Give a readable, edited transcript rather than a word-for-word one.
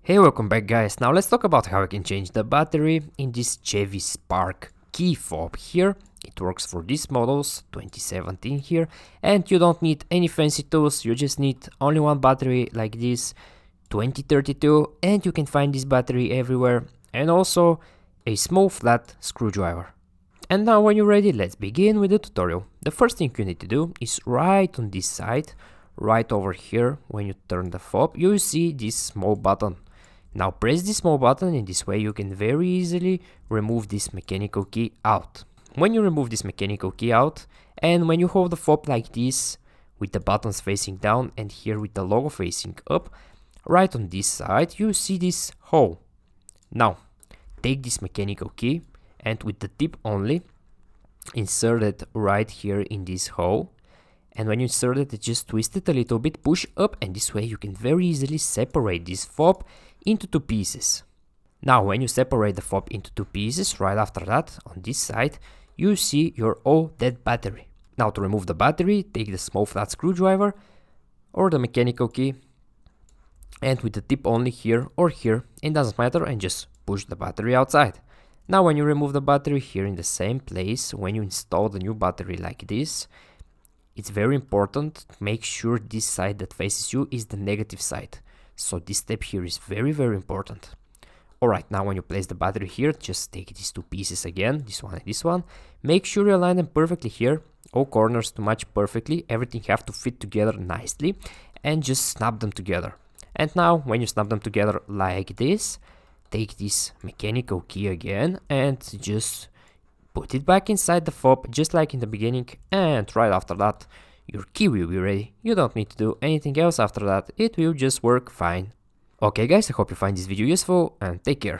Hey, welcome back guys. Now let's talk about how you can change the battery in this Chevy Spark key fob here. It works for these models, 2017 here, and you don't need any fancy tools, you just need only one battery like this, 2032, and you can find this battery everywhere, and also a small flat screwdriver. And now when you're ready, let's begin with the tutorial. The first thing you need to do is right on this side, right over here, when you turn the fob, you see this small button. Now press this small button, in this way you can very easily remove this mechanical key out. When you remove this mechanical key out, and when you hold the fob like this, with the buttons facing down and here with the logo facing up, right on this side you see this hole. Now take this mechanical key and with the tip only, insert it right here in this hole. And when you insert it, just twist it a little bit, push up, and this way you can very easily separate this fob into two pieces. Now when you separate the fob into two pieces, right after that, on this side, you see your all dead battery. Now to remove the battery, take the small flat screwdriver or the mechanical key, and with the tip only here or here, it doesn't matter, and just push the battery outside. Now when you remove the battery here in the same place, when you install the new battery like this, it's very important to make sure this side that faces you is the negative side. So this step here is very important. Alright, now when you place the battery here, just take these two pieces again, this one and this one. Make sure you align them perfectly here, all corners to match perfectly, everything have to fit together nicely, and just snap them together. And now when you snap them together like this, take this mechanical key again and just put it back inside the fob just like in the beginning, and right after that your key will be ready. You don't need to do anything else after that, it will just work fine. Okay guys, I hope you find this video useful and take care.